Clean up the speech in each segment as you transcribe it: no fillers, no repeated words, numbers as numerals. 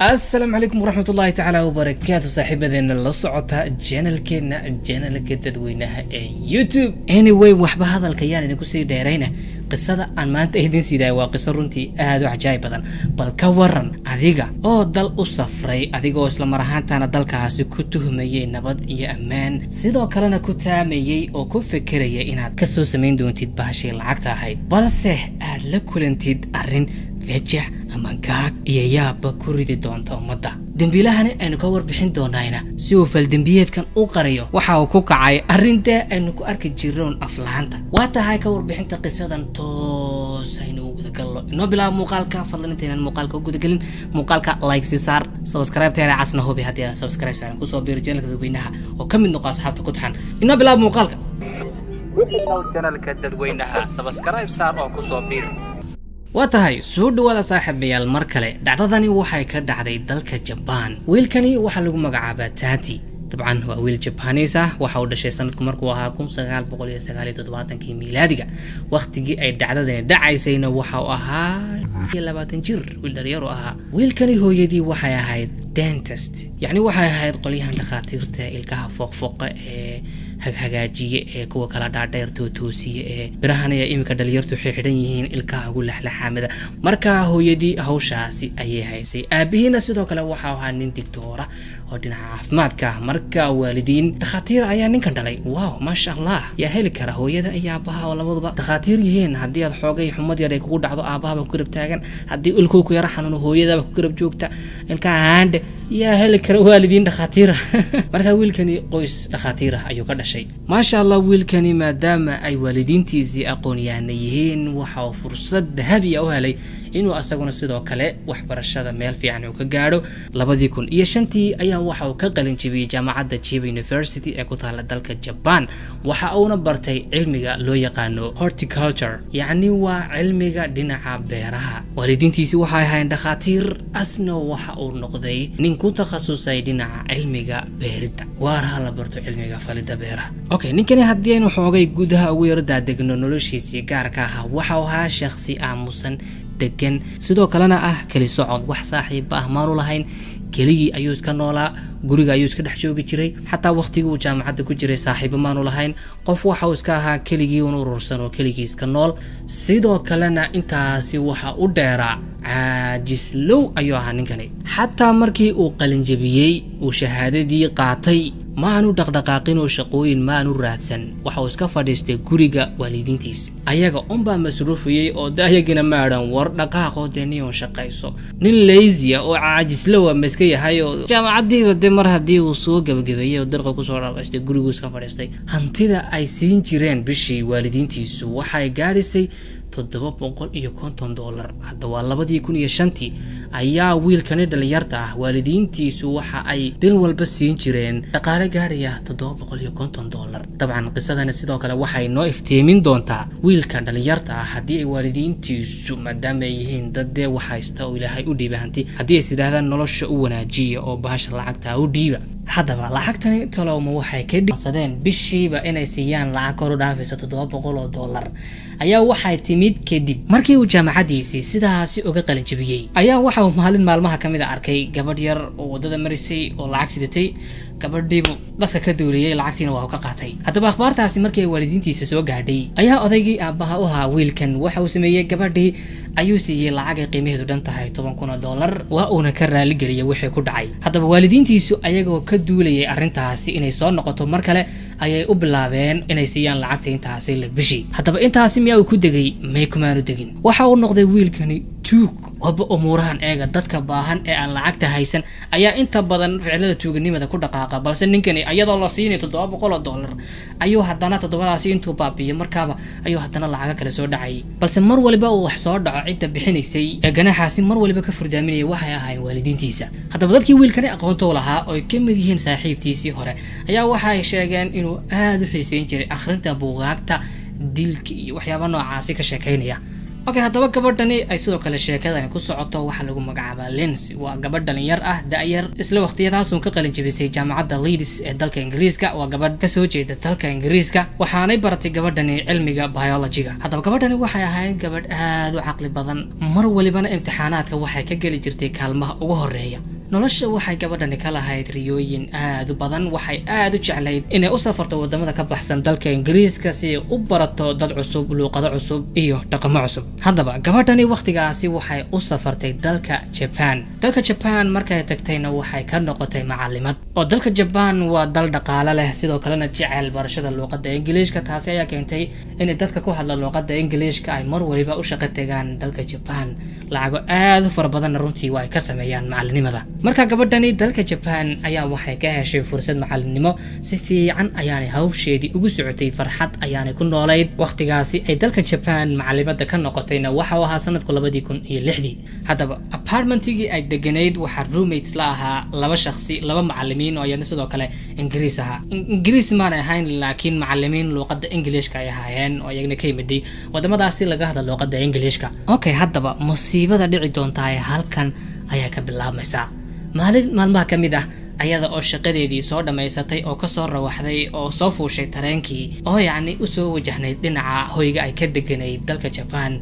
السلام عليكم ورحمة الله تعالى وبركاته صاحبنا اللي صعدها جانل كدوينها يوتيوب anyway وحبة هذا الكيان إذا كنت دايرينه قصة أن ما أنت إذن سيدا وقصة رنتي هذا عجائب بدن بل كورن أذيقا أو دل أصفري أذيقا أسلام مرحان تانا دل كاسي كتوه ميي نبض إيا أمان سيدو كلنا كتا ميي أو كفكري إنا كسو سمين دون تدباشي العقتا هاي بلسه أدلكو لنتيد أرين فيجح أمانكاك إيايابا كوريدي دونتا ومدى دنبيلahani aynu ka warbixin doonayna si uu faldambiyeedkan u qariyo waxa uu ku kacay arinta aynu ku arki jiroon aflaanta waa tahay ka warbixinta qisadan toos aynu ugu galno inoo bilaab muuqaalka fadlan intaan muuqaalka ugu galin muuqaalka like si saar subscribe taana casna hubi hadii aad subscribe saaran ku soo biir channelka dadweynaha oo kamid noqo asxaabta ku taxan inoo bilaab muuqaalka channelka dadweynaha subscribe saar oo ku soo biir واتهاي سود ولا صاحب بيال مركلة دعدني وحي كدعدي دلك جبان ويلكني وحلو مقعبة تاتي طبعا هو ويل جبانيسة وحاول شيء سنة كمركوها كم سجال بقولي سجال تدواتن كي ميلادية وقت جي أي دعدني دعي سينا وحوها يلا باتنجر ولا ريروها ويلكني هو يدي وحي هاي دنتست يعني وحي هاي قليها لخاطرته الكها فوق hagaajiye kuwa kala dhaadheer toosiye birahanaya imika dhalinyartu xixidan yihiin ilkaha ugu laxlaxamada marka hooyadii hawshaasi ayay haysay aabihiina sidoo kale waxa uu ahaa nin digtoora oo dhinaca caafimaadka marka waalidiin dhakhaatiir ayaa ninkan dhalay waaw ma sha Allah yaa heli kara hooyada ayaa aabaha labaduba dhakhaatiir yihiin hadii aad xoogay xumad yar ay kugu dhacdo aabaha ku garab taagan hadii ilku ku yara xanuun hooyada ku garab joogta ilkaha hand yaa heli kara waalidiin dhakhaatiir marka wiilkani qoys dhakhaatiir ayuu ka dhashay ما شاء الله ويلكني ما دام أي والدين تيزي أقونيانيين وحاو فرصة ذهبية أوهالي إنه أستغون السيدو كلا وحبر الشاذا ميل في عنه كقارو لابد يكون إيشانتي أيا وحاو كقلن جبي جامعة جيب يونيفرسيتي أكوتالا دالك جبان وحاو نبرتي علميغا لو يقانو horticulture يعني وعلميغا دينا بيرها والدين تيزي وحاي هاين دخاتير أسنو وحاو نقضي ننكو تخصصي دينا علميغا بيرتا وارها لبرتو علميغا فالدا بيرها اوكي ninkani hadii aynu xoogay gudaha ugu yar daadegno noloshiisa gaarka ah waxa uu ahaa shakhsi aamusan degan sidoo kalena ah kali socod wax saaxiib ah maanu lahayn keligii ayuu iska noolaa guriga ayuu iska dhex joogi jiray xataa waqtiga uu jaamacadda ku jiray saaxiib maanu lahayn qof waxa uu iska ahaa keligii uu urursan oo keligii iska nool sidoo kalena intaasi waxa u dheeraa caajis low ayuu ahaa ninkani xataa markii uu qalin jabiyay uu shahaadadii qaatay maanu dhaqdhaqaaqin oo shaqooyin maanu raadsan waxa uu iska fadhiistay guriga waalidiintiisa ayaga baa masruufiyay oo daayagina maadan war dhaqaaqo deeniyo shaqayso nin lazy oo caajis low iska yahay oo jaamacadii wada mar hadii uu soo gabagabeeyay oo darqa ku soo dhaafay gurigu iska fadhiistay hantida ay siin jireen bishii waalidiintiisu waxay gaadhisay $750 hadda waa 2005 ayaa wiilkani dhalinyarta ah waalidiintiisu waxa ay bil walba siin jireen dhaqaale gaaraya $750 dabcan qisadana sidoo kale waxay noo iftiimin doontaa wiilkan dhalinyarta ah hadii ay waalidiintiisu maadaama ay yihiin dad wax haysta oo Ilaahay u dhiibahanti hadii ay sidaadan nolosha u wanaajiyo oo bahasha lacagta u dhiiba haddaba lacagtani tolowma waxay ka dhigsadeen bishiiba inay siiyaan lacag kor u dhaafaysa $700 ayaa waxay timid kadib markii uu jaamacadiisii sidaasi uga qalin jabiyay ayaa waxa uu maalin maalmaha kamid ah arkay gabadh yar oo wadada marisay oo lacag sidatay gabadhiibu dhaska ka duuliyay lacagtiina waa ka qaatay haddaba akhbaartaasi markii waalidiintiisa soo gaadhay ayaa odaygii aabaha u ahaa wiilkan waxa uu sameeyay gabadhii ayuu siiyay lacag ay qiimaheedu dhan tahay $10,000 waa uuna ka raali galiyay wixii ku dhacay haddaba waalidiintiisu ayagoo ka duulayay arintaasi inay soo noqoto mar kale ayay u bilaabeen inay siiyaan lacagta intaasi la bishi haddaba intaasi miyaa uu ku degay may kumaanu degin waxa uu noqday wiilkani tuug waba umurahan eega dadka baahan ee aan lacagta haysan ayaa inta badan ficilada tuuganimada ku dhaqaaqa balse ninkani ayadoo la siinay $700 ayuu haddana todobadaasi intuu baabiyo markaaba ayuu haddana lacag kale soo dhacay balse mar waliba uu wax soo dhaco cidda bixinaysay ee ganaxaasi mar waliba ka furdaaminayay waxay ahaayeen waalidiintiisa haddaba dadkii wiilkani aqoonto lahaa oo ka mid yihiin saaxiibtiisii hore ayaa waxay sheegeen inuu aad u xiiseyn jiray akhrinta buugaagta dilka iyo waxyaabo noocaasi ka sheekeynaya okay haddaba gabadhani ay sidoo kale sheekadani ku socoto waxaa lagu magacaabaa Lindsay waa gabadh dhalinyar ah da'yar isla waqtiyadaas uu ka qalin jabisay jaamacadda Leeds ee dalka Ingiriiska waa gabadh ka soo jeeda dalka Ingiriiska waxaanay baratay gabadhani cilmiga biology-ga haddaba gabadhani waxay ahayd gabadh aad u caqli badan mar walibana imtixaanaadka waxay ka geli jirtay kaalmaha ugu horeeya nolosha waxay gabadhani ka lahayd riyooyin aad u badan waxay aad u jeclayd inay u safarto wadamada ka baxsan dalka Ingiriiska si ay u barato dad cusub luqado cusub iyo dhaqamo cusub haddaba gabadhani waqtigaasi waxay u safartay dalka Japan markay tagtayna waxay ka noqotay macalimad oo dalka Japan waa dal dhaqaale leh sidoo kalena jecel barashada luqadda Ingiriiska taasi ayaa keentay in dadka ku hadla luqadda Ingiriiska ay mar waliba u shaqo tagaan dalka Japan lacago aad u fara badan runtii way ka sameeyaan macalinimada marka gabadhani dalka Japan ayaa waxay ka heshay fursad macalinimo si fiican ayaanay hawsheedii ugu socotay farxad ayaanay ku noolayd waqtigaasi ay dalka Japan macalimada ka noqotayna waxa uu ahaa sanadku 2006 haddaba apartmentigii ay deganayd waxa roommates la ahaa laba shakhsi laba macallimiin oo ayana sidoo kale Ingiriis ahaa Ingiriis ma ahayn laakiin macallimiin luqadda Ingiriiska ay ahaayeen oo ayagna ka yimiday wadamadaasi laga hadla luqadda Ingiriiska okay haddaba musiibada dhici doonta ee halkan ayaa ka bilaabmaysa maalmaha kamid ah ayada oo shaqadeedii soo dhameysatay oo ka soo rawaxday oo soo fuushay tareenkii oo yacni u soo wajahnayd dhinaca hoyga ay ka deganayd dalka Japan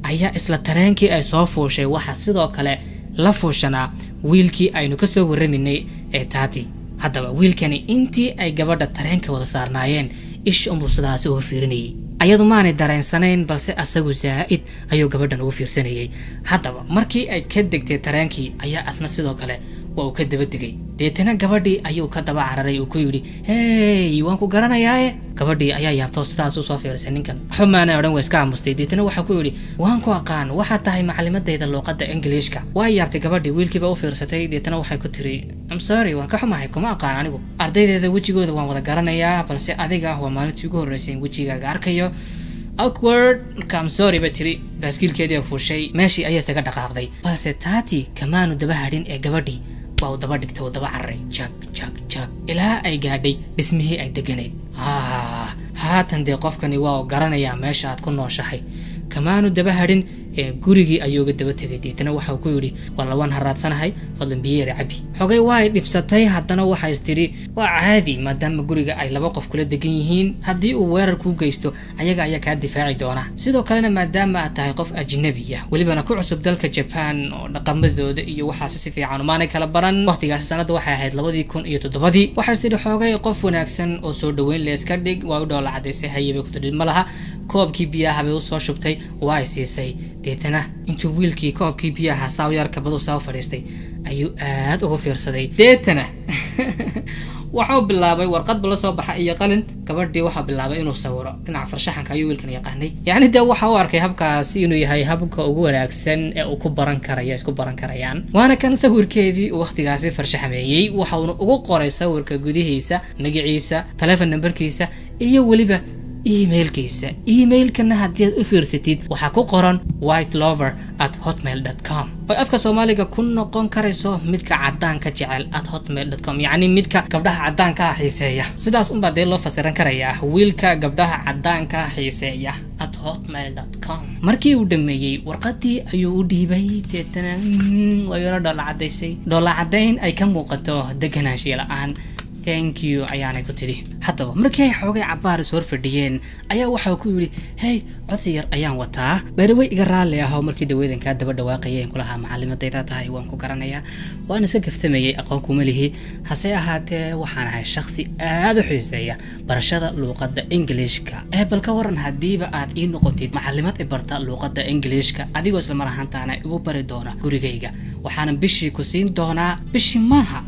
ayaa isla tareenkii ay soo fuushay waxa sidoo kale la fuushanaa wiilkii aynu ka soo waraminay ee Tati haddaba wiilkani intii ay gabadha tareenka wada saarnaayeen ish umbu sidaas uga fiirinayay ayadu maanay dareensanayn balse asagu zaa'id ayuu gabadhan ugu fiirsanayay haddaba markii ay ka degtay tareenkii ayaa asna sidoo kale waa uu ka daba degay deetana gabadhii ayuu ka daba cararay uu ku yidhi hey waan ku garanayaa gabadhii ayaa yaabtay sidaas u soo fiirsay ninkan xumaana odhan way iska aamustay deetana waxa ku yidhi waan ku aqaan waxa tahay macalimadayda luqadda Ingiriiska waa yaabtay gabadhii wiilkiiba u fiirsatay deetana waxay ku tiri I'm sorry waan ka xumahay kuma aqaan anigu ardaydeeda wajigooda waan wada garanayaa balse adiga waa maalintii ugu horeysay wajigaaga arkayo awkward I'm sorry batiri baaskiilkeedii fuushay meeshii ayay isaga dhaqaaqday balse Tati kamaanu daba hadhin ee gabadhii waa daba dhigtay daba cararay jag ilaa ay gaadhay dhismihii ay deganayd haatan dee qofkani waa garanayaa meesha aad ku nooshahay kamaanu daba hadhin ee gurigii ayuu uga daba tegay deetana waxa uu ku yidhi waan haraadsanahay fadlan biyo cabi xogay way dhibsatay haddana waxa istiri waa caadi maadaama guriga ay laba qof kula degan yihiin haddii uu weerar ku geysto ayaga ayaa ka difaaci doona sidoo kalena maadaama aad tahay qof ajnabi ah walibana ku cusub dalka Japan oo dhaqamadooda iyo waxaas si fiican u maanay kala baran waqtigaas sanadda waxay ahayd 2007 waxa istiri xogay qof wanaagsan oo soo dhaweyn la iska dhig waa u dhoola cadeysay hay'aba ku tidhi malaha koobkii biyaha bay u soo shubtay way siisay deetana intuu wiilkii koobkii biyaha saawirka badu soo fadhiistay ayuu aad ugu fiirsaday deetana waxa uu bilaabay warqad bala soo baxa iyo qalin gabadhii waxa bilaabay inuu sawiro dhinaca farshaxanka ayuu wiilkan yaqaanay yacni de waxa uu arkay habkaasi inuu yahay habka ugu wanaagsan ee uu ku baran karayo isku baran karayaan waana kan sawirkeedii waqtigaasi farshaxameeyay waxa uu ugu qoray sawirka gudihiisa magaciisa telephone numberkiisa iyo waliba emailkana haddii aad u fiirsatid waxaa ku qoran whitelover@hotmail.com oo afka Soomaaliga ku noqon karayso midka cadaanka jecel @hotmail.com yacni midka gabdhaha cadaanka xiiseeya sidaas un baa loo fasiran karayaa wiilka gabdhaha cadaanka xiiseeya @hotmail.com markii uu dhameeyay warqadii ayuu u dhiibay deetana waa yara dhoola cadayn ay ka muuqato deganaanshiyo la'aan thank you ayaanay ku tiri haddaba markii ay xoogay cabaar soo fadhiyeen ayaa waxa ku yiri hey codsi yar ayaan wataa beerway iga raali ah oo markii dhaweedanka daba dhawaaqayeen kulaha macalimadayda tahay waan ku garanayaa waan iska gaftamayay aqoon kuma lihi hase ahaatee waxaan ahay shakhsi aad u xiiseeya barashada luqadda Ingiriiska bal ka waran hadiiba aad ii noqotid macalimad barta luqadda Ingiriiska adigoo isla mar ahaantaana igu bari doona gurigayga waxaan bishii ku siin doonaa bishii maaha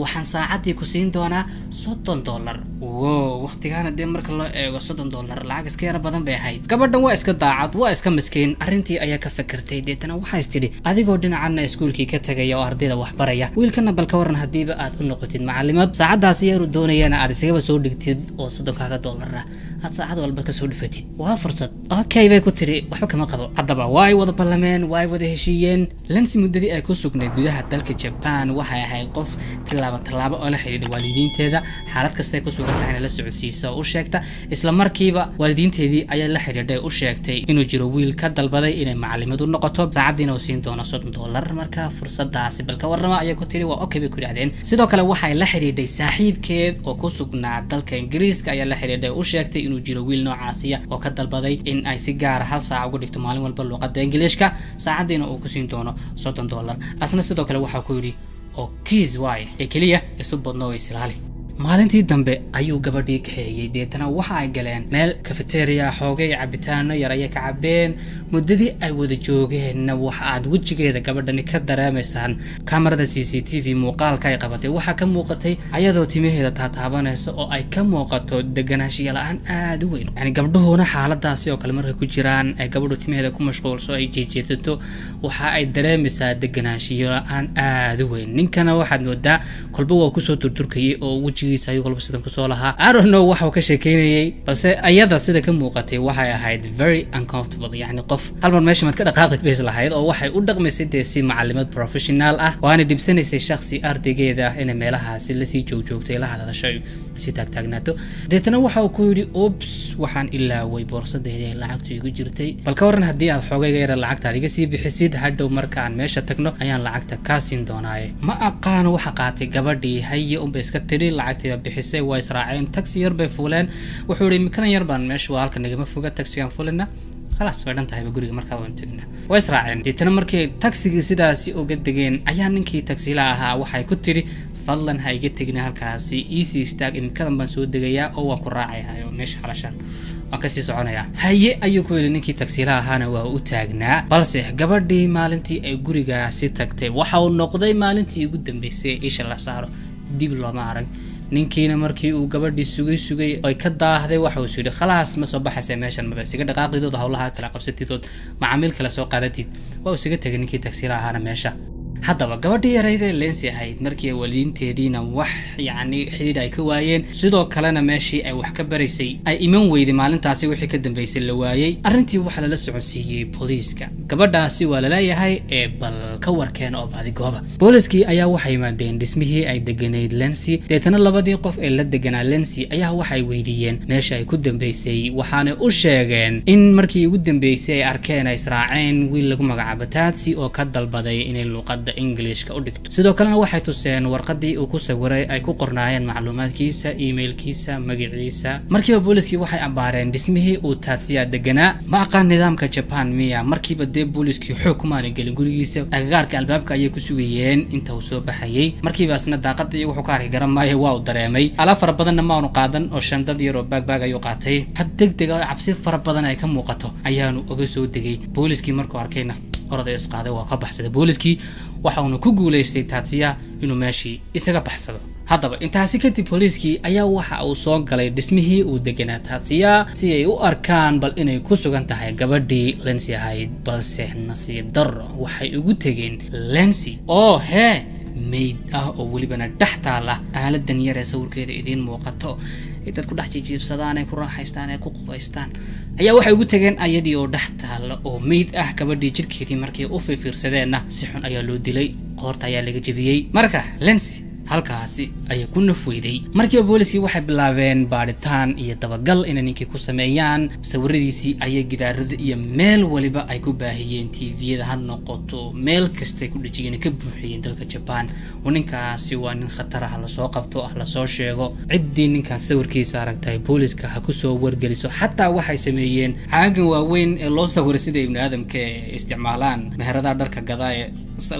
waxaan saacadii ku siin doonaa $30 waqtigaana dee marka loo eego $30 lacag iska yara badan bay ahayd gabadhan waa iska daacad waa iska miskiin arrintii ayaa ka fikirtay deetana waxaa istiri adigoo dhinacana iskuulkii ka tagaya oo ardayda wax baraya wiilkana bal ka waran hadiiba aad u noqotid macalimad saacadaas yar doonayana aad isagaba soo dhigtid oo $30 had saacad walba ka soo dhufatid waa fursad okay bay ku tiri waxba kama qabo haddaba way wada ballameen way wada heshiiyeen Lancy muddadii ay ku sugnayd gudaha dalka Japan waxay ahayd qof tilaabo oo la xiriirta waalidiinteeda xaalad kasta ku sugan tahay la socodsiiso oo sheegta isla markiiba waalidiinteedii ayaa la xiriirtay oo sheegtay inuu jiro wiil ka dalbaday inay macallimadu noqoto saacadiina uu siin doono $30 marka fursadaasi balka warrama ayaa ku tiri waa okay bay ku yiraahdeen sidoo kale waxay la xiriirtay saaxiibkeed oo ku sugnaa dalka Ingiriiska ayaa la xiriirtay oo sheegtay inuu jiro wiil noocaasiya oo ka dalbaday in ay si gaar ah hal saac ugu dhigto maalin walba luqadda Ingiriiska saacadiina uu ku siin doono $30 asna sidoo kale waxa ku yiri oo kiis waay ee kaliya isu badnoo islaali maalintii dambe ayuu gabadhii kaxeeyay deetana waxa ay galeen meel cafeteria xoogay cabitaano yar ay ka cabeen muddadii ay wada joogeen waxa aad wajigeeda gabadhani ka dareemaysaan kamarada CCTV muuqaalka ay qabatay waxa ka muuqatay ayadoo timaheeda taataabanaysa oo ay ka muuqato deganaanshiyo la'aan aad u weyn yani gabdhuhuna xaaladaasi oo kale markay ku jiraan ay gabadhu timaheeda ku mashquulso ay jeejeesato waxa ay dareemaysaa deganaanshiyo la'aan aad u weyn ninkana waxaad moodaa kolba waa ku soo turturkayay oo ayuu qalb sidan ku soo lahaa I don't know waxa uu ka sheekeynayay balse ayada sida ka muuqatay waxay ahayd very uncomfortable yani qof halmar meesha mad ka dhaqaaqid bees lahayd oo waxay u dhaqmaysay si macallimad professional ah waana dibsanaysay shakhsi ardaygeeda inay meelahaasi la sii joogjoogtay la hadasho si taagtaagnaato deetana waxa uu ku yiri oops waxaan ilaaway boorsadeedii lacagtu igu jirtay balka waran hadii aad xoogayga yar lacagtaada iga sii bixisid hadhow markaan meesha tagno ayaan lacagta ka siin doonaaye ma aqaan waxa qaatay gabadhii haye un iska tiri lacagta bixisay way israaceen taxi yar bay fuuleen wuxuu yiri mikan yar baan meesha waa halka nagama foga taxigan fuulina خلاص فردان tahay guriga markaa waan tagnaa way israaceen deetana markii taxiga sidaasi uga dageen ayaa ninkii taxila ahaa waxay ku tiri fadlan ha iga tagna halkaasi easy istaag imikadan baan soo degayaa oo waan ku raacayaa meesha xalashan ka sii soconaya haye ayuu ku yiri ninkii taxila ahaana waa u taagnaa balse gabadhii maalintii ay guriga si tagtay waxa uu noqday maalintii ugu dambeysay isha la saaro dib looma arag ninkiina markii uu gabadhii sugay ay ka daahday waxa uu yiri khalaas ma soo baxaysa meeshan ma basiga dhaqaaqidooda hawlaha kala qabsatidood macaamil kala soo qaadatid waa isaga tagay ninkii taxila ahaana meesha haddaba gabadhii yarayda Lancy ahayd markii waliinteediina wax yani xiriir ay ka waayeen sidoo kalena meeshii ay wax ka baraysay ay iman weyday maalintaasi wixii ka dambeysay la waayay arrintii waxa la socodsiiyay booliiska gabadhaasi waa la leeyahay ee bal ka warkeen oo baadi gooba booliiskii ayaa waxay yimaadeen dhismihii ay deganeyd Lancy deetana labadii qof ee la deganaa Lancy ayaa waxay weydiiyeen meesha ay ku dambeysay waxaana u sheegeen in markii ugu dambeysay ay arkeen ay israaceen wiil lagu magacaabo Taatsi oo ka dalbaday inay luqadda Englishka u dhigto sidoo kalena waxay tuseen warqadii uu ku sawiray ay ku qornaayeen macluumaadkiisa emailkiisa magaciisa markiiba booliiskii waxay ambaareen dhismihii uu Taatsi deganaa ma aqaan nidaamka Japan miya markiiba dee booliiskii xukumaan galin gurigiisa agagaarka albaabka ayay ku sugayeen inta uu soo baxayay markiibaasna daaqadii wuxuu ka arkay garamaayo waa u dareemay ala fara badan ma aanu qaadan oo shandad yar oo baag ayuu qaatay hab degdeg ah cabsi fara badan ay ka muuqato ayaanu uga soo degay booliiskii markuu arkayna orday isqaaday waa ka baxsaday booliiskii waxa uu ku guuleystay Taatsi inuu meeshii isaga baxsado haddaba intaasi kadib booliiskii ayaa waxa uu soo galay dhismihii uu deganaa Taatsi si ay u arkaan bal inay ku sugan tahay gabadhii Lancy ahayd balse nasiib darro waxay ugu tageen Lancy oo mayd ah oo walibana dhaxtaala aaladan yar ee sawirkeeda idin muuqato dad ku dhaxjiibsadaan ay ku raaxaystaan ay ku qubaystaan ayaa waxay ugu tageen ayadii oo dhaxtaala oo mayd ah gabadhii jirkeedii markii u fiirsadeenna si xun ayaa loo dilay qoorta ayaa laga jabiyay marka Lancy halkaasi ay ku nafweyday markii booliiskii waxay bilaabeen baaritaan iyo dabagal in ninkii ku sameeyaan sawiradiisii ay gidaarada iyo meel waliba ay ku baahiyeen TV-yada ha noqoto meel kasta ku dhajiyeen ka buuxiyeen dalka Japan ninkaasi waa nin khatar ah la soo qabto la soo sheego ciddii ninka sawirkiisa aragtay booliiska ha ku soo wargeliso xataa waxay sameeyeen xaagan waaweyn ee loo sawiray sida ibn aadamka isticmaalaan meherada dharka gadaa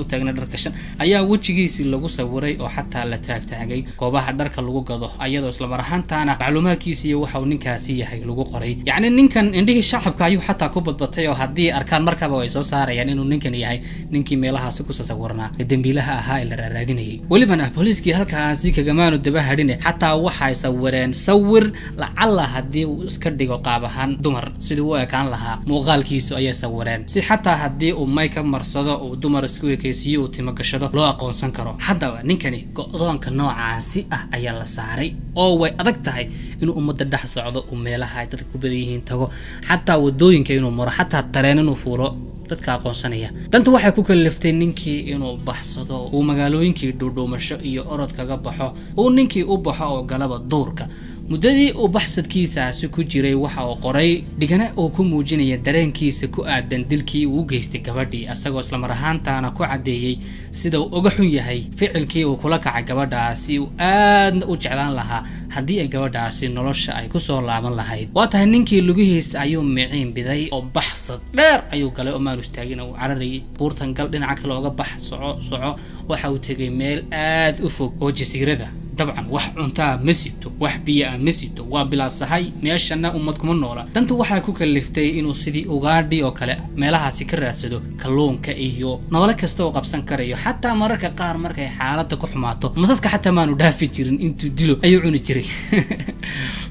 u taagna dharka shan ayaa wajigiisii lagu sawiray oo xataa la taagtaagay goobaha dharka lagu gado ayadoo isla mar ahaantaana macluumaadkiisa iyo waxa uu ninkaasi yahay lagu qoray yacni ninkan indhihii shacabka ayuu xataa ku badbatay oo haddii arkaan markaba way soo saarayaan inuu ninkan yahay ninkii meelahaasi ku sawirnaa dambiilaha ahaa ee la raadinayay walibana booliiskii halkaasi kagamaanu daba hadhine xataa waxay sawireen sawir lacalla haddii uu iska dhigo qaab ahaan dumar sidii u ekaan lahaa muuqaalkiisu ayay sawireen si xataa haddii uu make-up marsado uu dumar isku ekaysiyo uu timo gashado loo aqoonsan karo. Haddaba ninkani go'doonka noocaasi ah ayaa la saaray oo way adag tahay inuu ummadda dhex socdo oo meelaha ay dadka ku badan yihiin tago, xataa wadooyinka inuu maro, xataa tareen inuu fuulo dadka aqoonsanaya. Danta waxay ku kaliftay ninkii inuu baxsado uu magaalooyinkii dhuudhuumasho iyo orod kaga baxo, uu ninkii u baxo oo galaba duurka. muddadii uu baxsadkiisaasi ku jiray waxa uu qoray dhigana oo ku muujinaya dareenkiisa ku aadan dilkii uu geystay gabadhii, asagoo isla mar ahaantaana ku cadeeyay sida uu uga xun yahay ficilkii uu kula kacay gabadhaasi uu aadna u jeclaan lahaa haddii ay gabadhaasi nolosha ay ku soo laaban lahayd. waa tahay ninkii lugihiisa ayuu miciin biday oo baxsad dheer ayuu galay oo maan istaagin oo cararayay buurtan gal dhinaca kale uga bax soco waxa uu tegay meel aad u fog oo jasiirada. dabcan wax cuntaa ma sito, wax biyo ma sito, waa bilaa sahay, meeshana ummad kuma noola. danta waxaa ku kaliftay inuu sidii ugaadhi oo kale meelahaasi ka raadsado kalluunka iyo noole kasta oo qabsan karayo, xataa mararka qaar markay xaaladda ku xumaato masaska xataa maanu dhaafi jirin, intuu dilo ayuu cuni jiray.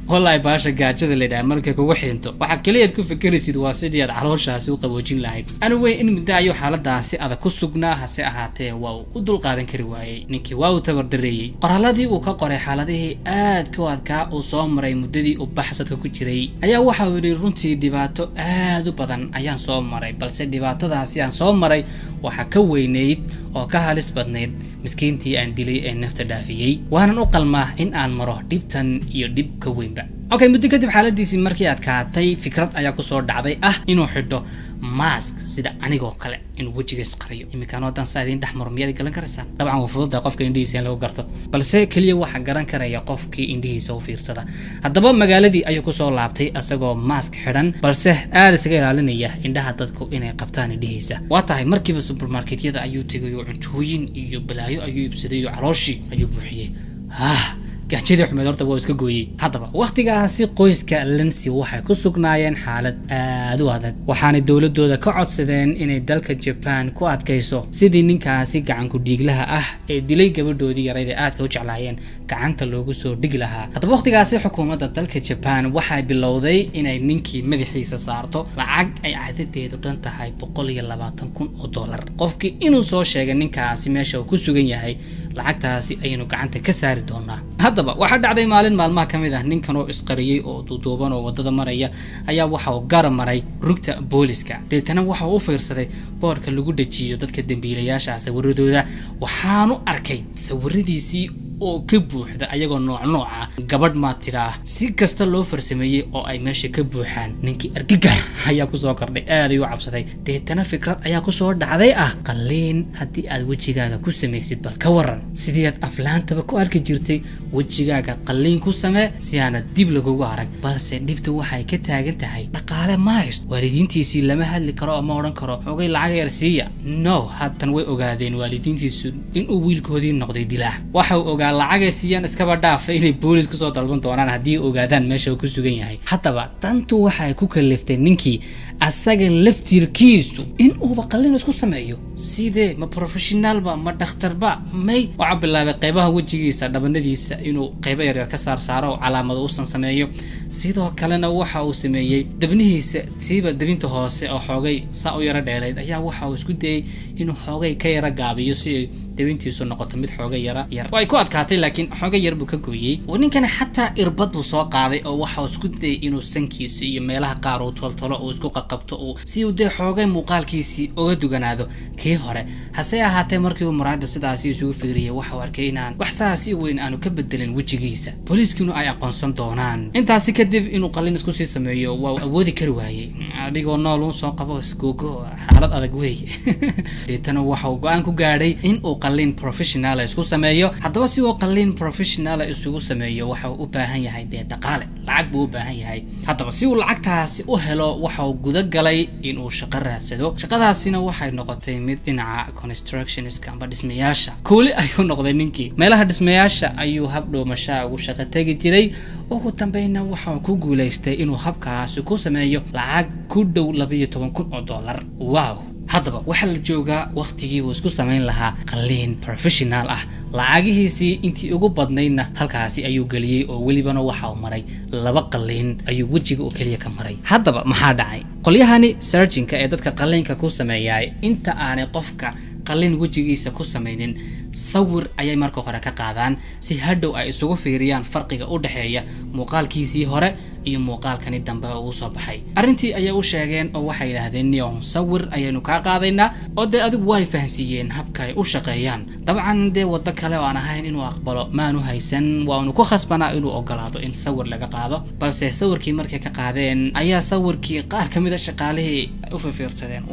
wallahi baasha gaajada leedahay markay kugu xiinto waxa kaliya ku fikiraysid waa sidii aad calooshaasi u qaboojin lahayd. anyway in muddo ayuu xaaladaasi adag ku sugnaa, hase ahaatee waa u dul qaadan kari waayay. ninkii waa uu tabardareeyay qoraaladii uu ka qoray xaaladihii aad ka adkaa uu soo maray muddadii uu baxsadka ku jiray, ayaa waxa uu yidhi runtii dhibaato aad u badan ayaan soo maray, balse dhibaatadaasi aan soo maray waxa ka weynayd oo ka halis badnayd miskiintii aan dilay ee nafta dhaafiyay, waanan u qalmaa in aan maro dhibtan iyo dhib ka weynba. okay, muddo kadib xaaladiisii markii adkaatay fikrad ayaa ku soo dhacday ah inuu xidho mask sida anigoo kale inuu wejigiis qariyo. iminkaan wadan saadin dhaxmar miyaad galan karaysaa? dabcan waa fududa qofka indhihiisa in lagu garto, balse kaliya waxa garan karaya qofkii indhihiisa u fiirsada. haddaba magaaladii ayuu ku soo laabtay asagoo mask xidhan, balse aad isaga ilaalinaya indhaha dadku inay qabtaan indhihiisa. waa tahay markiiba supermarketyada ayuu tegay oo cuntooyin iyo balaayo ayuu iibsaday oo calooshii ayuu buuxiyey. gaajadii xumeed horta waa iska gooyay. haddaba waqtigaasi qoyska Lindsay waxay ku sugnaayeen xaalad aad u adag, waxaana dowladooda ka codsadeen inay dalka Japan ku adkayso sidii ninkaasi gacan ku dhiiglaha ah ee dilay gabadhoodii yarayd ee aadka u jeclaayeen gacanta loogu soo dhigi lahaa. haddaba waqtigaasi xukuumadda dalka Japan waxay bilowday inay ninkii madaxiisa saarto lacag ay cadadeedu dhan tahay $120,000 qofkii inuu soo sheegay ninkaasi meesha uu ku sugan yahay. lacagtaasi aynu gacanta ka saari doonaa. haddaba waxa dhacday maalin maalmaha kamid ah ninkan oo isqariyay oo duuduuban oo wadada maraya ayaa waxa uu gaar maray rugta booliska. deetana waxa uu u fiirsaday boorka lagu dhajiyo dadka dambiilayaasha sawiradooda, waxaanu arkay sawiradiisii oo ka buuxda ayagoo nooc ah gabadh ma tiraa si kasta loo farsameeyay oo ay meesha ka buuxaan. ninkii argagax ayaa ku soo kordhay, aad ayuu cabsaday. deetana fikrad ayaa ku soo dhacday ah qalliin haddii aad wejigaaga ku samaysid bal ka waran sidii aad aflaantaba ku arki jirtay, wejigaaga qalliin ku samee si aanad dib lagugu arag. balse dhibtu waxay ka taagan tahay dhaqaale ma haysto, waalidiintiisii lama hadli karo ama odhan karo xogay lacag yar siiya. no, haatan way ogaadeen waalidiintiisu inuu wiilkoodii noqday dilaa. waxa uu ogaa lacag siiyaan iskaba dhaafay inay boolis ku soo dalban doonaan haddii ogaadaan meesha uu ku sugan yahay. haddaba tantu waxay ku kaliftay ninkii asaga laftirkiisu in uu qalliin isku sameeyo. sidee ma professional ba ma dhakhtar ba may waxa bilaabay qaybaha wejigiisa dhabanadiisa inuu qaybo yar ka saaro calaamado uu sameeyo. sidoo kalena waxa uu sameeyay dabnihiisa siiba dabinta hoose oo xoogay saa u yara dheeleed ayaa waxa uu isku dayay inuu xoogay ka yara gaabiyo si dabintiisu noqoto mid xoogay yar way ku adkaatay, laakiin xoogay yar buu ka gooyay. ninkana xataa irbad buu soo qaaday oo waxa uu isku dayay inuu sankiisa iyo meelaha qaar uu toltolo oo isku qabto oo si uu dee xoogay muuqaalkiisii uga duganaado kii hore. hase ahaatee markii uu muraayada sidaasi isugu fiiriyay waxa uu arkay inaan wax saasi weyn aanu ka bedelin wejigiisa, booliiskuna ay aqoonsan doonaan. intaasi kadib inuu qalliin isku sii sameeyo waa awoodi kari waayay. adigoo nool uu soo qabo iskuugo xaalad adag weey. deetana waxa uu go'aan ku gaadhay in uu qalliin professional isku sameeyo. haddaba si uu qalliin professional isugu sameeyo waxa uu u baahan yahay dhaqaale, lacag buu u baahan yahay. haddaba si uu lacagtaasi u helo waxa uu guda galay in uu shaqo raadsado. shaqadaasina waxay noqotay mid dhinaca constructionska amba dhismayaasha. kuuli ayuu noqday ninkii meelaha dhismayaasha ayuu hab dhoomasha ugu shaqo tagi jiray. ugu dambeynna waxa uu ku guuleystay inuu habkaasi ku sameeyo lacag ku dhow $12,000. wow. haddaba waxa la joogaa waqtigii uu isku samayn lahaa qalliin professional ah. lacagihiisii intii ugu badnaydna halkaasi ayuu geliyay oo welibana waxa uu maray 2 qalliin ayuu wejiga oo kaliya ka maray. haddaba maxaa dhacay? qolyahani surgeonka ee dadka qalliinka ku sameeyay inta aanay qofka qalin wajigiisa ku sameeyeen sawir ayay marka hore ka qaadaan si hadhow ay isugu fiiriyaan farqiga u dhaxeeya muuqaalkiisii hore iyo muuqaalkani dambe oo soo baxay arintii ayay u sheegeen oo waxay yiraahdeen niyow sawir ayaynu ka qaadaynaa oo adigu way fahansiiyeen habka ay u shaqeeyaan dabcan wada kale oo aan ahayn inuu aqbalo maanu haysan waanu ku khasbanaa inuu ogolaado in sawir laga qaado balse sawirkii markay ka qaadeen ayaa sawirkii qaar kamid ah shaqaalihii u fiirsadeen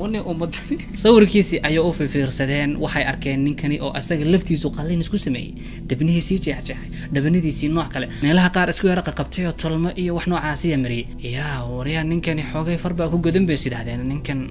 sawirkiisi ayay u fiirsadeen waxay arkeen ninkani oo asaga laftiisu qalin isku sameeyay dabnihiisii jeexjeexay dabnidiisii nooc kale meelaha qaar isku yara qabtay oo tolmo iyo wax عاسية مري يا وريا نكني حوجي فربا كو قدم بيسيد هذين نكن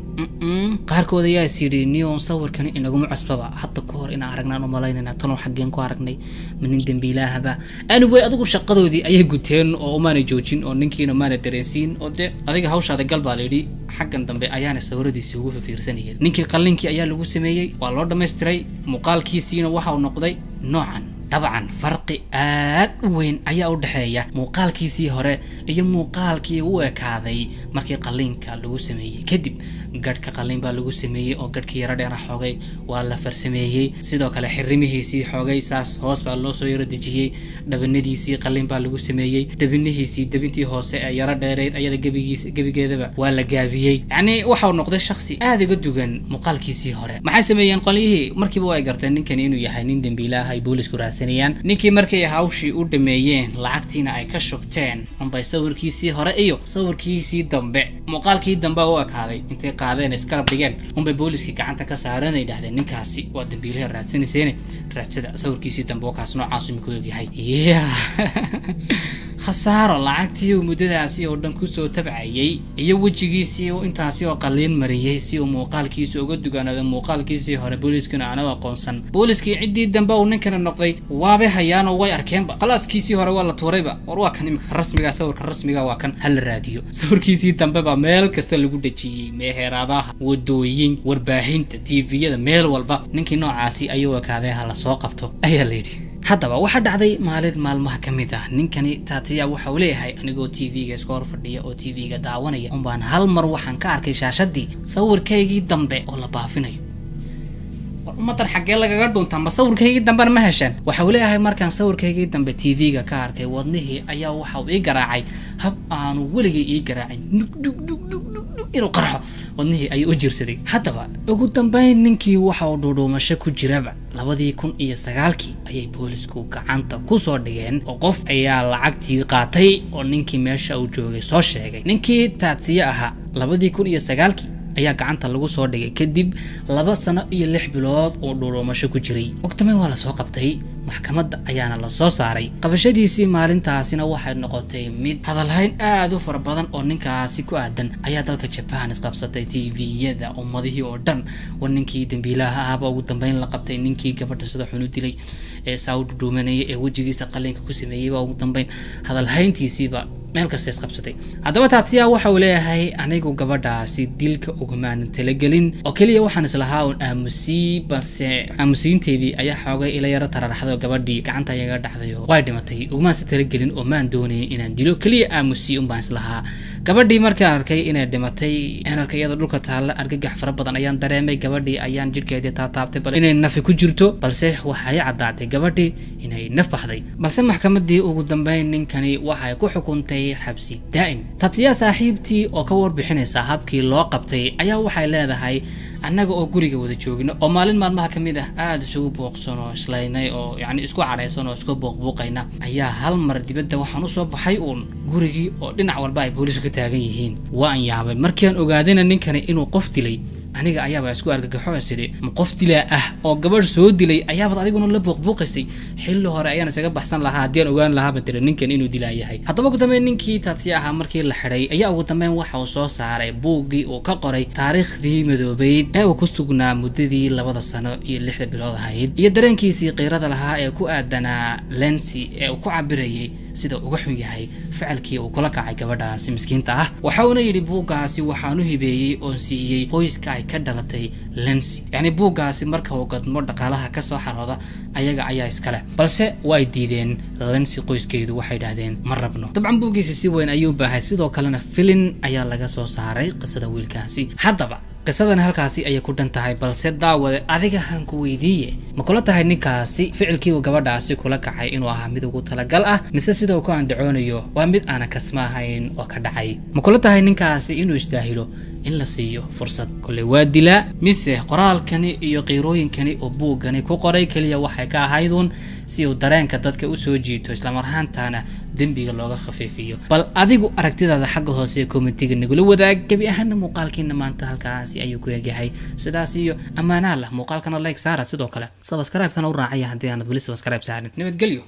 قاركو ذي يسيري نيو نصور كان إنه جمع أسباب حتى كور إن عرقنا نملاينا طلعوا حقين كوارقني من ندم بيلاها با أنا بوي أدوك شقدو ذي أي قتين أو ما نجوجين أو نكين ما ندرسين أو ده أديك هوش هذا قلب على حقا دم بأيان الصور دي سووا في فرسانية نكين قلنكي أيان لو سمية والله دمستري مقال كيسين وحا ونقضي نوعا طبعا فرق وين أي أودحية مقال كيسي هراء أي مقال كي هو كذي مركي قلين كلو سمية كذب قد كقلين بالو سمية أو قد كيرد أنا حوجي ولا فرسمية سيدو كلا حرمه سي حوجي ساس هوس بالو صير دجيه دبندي سي قلين بالو سمية دبنده سي دبنتي هوس يرد ريد أي جبي كذا ولا جابيه يعني وحاول نقد الشخصي هذا قد جن مقال كيسي هراء ما حسمية قليه مركي بواي قرتين كان إنه يحنين دم بلا هاي بوليس كراس ninkii markay hawshii u dhameeyeen lacagtiina ay ka shubteen unbay sawirkiisii hore iyo sawirkiisii dambe muuqaalkii dambe oo akaaday intay qaadeen iska dhigeen unbay booliska gacanta ka saareen ay dhahdeen ninkaasi waa dambiile raadsanayeen raadsada sawirkiisii dambe oo kaas noocaas uu ku yahay khasaaro lacagtii muddadaasi oo dhan ku soo tabcayay iyo wajigiisii oo intaasi oo qalin mariyay si uu muuqaalkiisa uga dugaanado muuqaalkiisii hore booliskana aan aqoonsan booliskii cidii dambe uu ninkana noqday waaba hayaan oo way arkeenba qalaaskiisii hore waa la tuurayba war waa kan imika rasmiga sawirka rasmiga waa kan hal raadiyo sawirkiisii dambe ba meel kasta lagu dhajiyay meheradaha wadooyin warbaahinta TV-yada meel walba ninkii noocaasi ayuu akaaday hala soo qabto ayaa leeyahay haddaba waxa dhacday maalin maalmaha kamid ah ninkani taatiya waxa uu leeyahay anigoo TV-ga iska hor fadhiya oo TV-ga daawanaya baan hal mar waxaan ka arkay shaashadii sawirkaygii dambe oo la baafinayo umadar xagee lagaga dhunta ma sawirkaygii dambe ma heshan waxa uu leeyahay markaan sawirkaygii dambe TV-ga ka arkay wadnihii ayaa waxa uu ii garaacay hab aanu weligay ii garaacin inuu qarxo wadnihii ay u jirsaday haddaba ugu dambeyn ninkii waxa uu dhuudhuumasho ku jiraba 2009 ayay boolisku gacanta ku soo dhigeen oo qof ayaa lacagtii qaatay oo ninkii meesha uu joogay soo sheegay ninkii taatiya ahaa 2009 ayaa gacanta lagu soo dhigay kadib 2 sano iyo 6 bilood oo dhuudhuumasho ku jiray waqtiman waa la soo qabtay maxkamadda ayaana la soo saaray qabashadiisii maalintaasina waxay noqotay mid hadalhayn aad u fara badan oo ninkaasi ku aadan ayaa dalka Japan isqabsatay TV-yada ummadihii oo dhan war ninkii dambiilaha ahaa ugu dambeyn la qabtay ninkii gabadha sida xun u dilay ee Saudi Dumanay ee wajigiisa qalinka ku sameeyay ugu dambeyn hadalhayntiisiiba meel kasta isqabsatay haddaba taatiya waxa uu leeyahay anigu gabadhaasi dilka ugumaan talagelin oo kaliya waxaan islahaa aamusiinteedii ayaa xoogay ila yara tararaxdo gabadhii gacanta ayaga dhacday oo way dhimatay ugumaan si talagelin oo maan doonay inaan dilo kaliya aamusi baan islahaa gabadhii markaan arkay inay dhimatay iyada dhulka taala argagax fara badan ayaan dareemay gabadhii ayaan jirkeedii taabtay bal inay nafi ku jirto balse waxay cadaatay gabadhii inay naf baxday balse maxkamadii ugu dambeyn ninkani waxay ku xukuntay xabsi daa'im taatiya saaxiibtii oo ka warbixinaysa habkii loo qabtay ayaa waxay leedahay annaga oo guriga wada joogno oo maalin maalmaha kamid ah aad isugu booqsan oo islaynay oo yani isku cadhaysan oo isku booqayna ayaa hal mar dibadda waxaan u soo baxay uun gurigii oo dhinac walba ay booliisku ka taagan yihiin waan yaabay markii aan ogaadayna ninkani inuu qof dilay aniga ayaaba isku argagaxo sidii qof dilaa ah oo gabadh soo dilay ayaaba adiguna la booqaysay xilli hore ayaan isaga baxsan lahaa hadii aan ogaan lahaa badira ninkan inuu dilaayahay haddaba ugu dambeyn ninkii taatiya ahaa markii la xiray ayaa ugu dambeyn waxa uu soo saaray buuggii uu ka qoray taariikhdii madoobeyd ee uu ku sugnaa muddadii 2 sano iyo 6 bilood ahayd iyo dareenkiisii qiirada lahaa ee ku aadanaa Lensi ee uu ku cabirayay sida uga xun yahay ficilkii uu kula kacay gabadhaasi miskiinta ah waxa uu yiri buugaasi waxaan u hibeeyay oo siiyay qoyska ay ka dhalatay Lensi yani buugaasi marka uu qadmo dhaqaalaha ka soo xarooda ayaga ayaa iskale balse way diideen Lensi qoyskeedu waxay dhahdeen ma rabno dabcan buugiisa si weyn ayuu baahay sidoo kalena filin ayaa laga soo saaray qisada wiilkaasi haddaba qisadan halkaasi ayay ku dhan tahay balse daawade adiga han ku weydiiye ma kula tahay ninkaasi ficilkii uu gabadhaasi kula kacay inuu ahaa mid ugu talagal ah mise sidoo ku andacoonayo waa mid aan kasma ahayn oo ka dhacay ma kula tahay ninkaasi inuu isdaahilo in la siiyo fursad kulli waa dila mise qoraalkani iyo qiirooyinkani oo buugani ku qoray kaliya waxay ka ahaydun si uu dareenka dadka u soo jiito isla marhaantana dembiga looga khafiifiyo bal adigu aragtidaada xagga hoose commentiga nagula wadaag gabi ahaan muuqaalkiina maanta halkaasi ayuu ku eegyahay sidaas iyo amaana lah muuqaalkana like saara sidoo kale subscribe tan u raacaya haddii aanad wali subscribe saarin nabadgelyo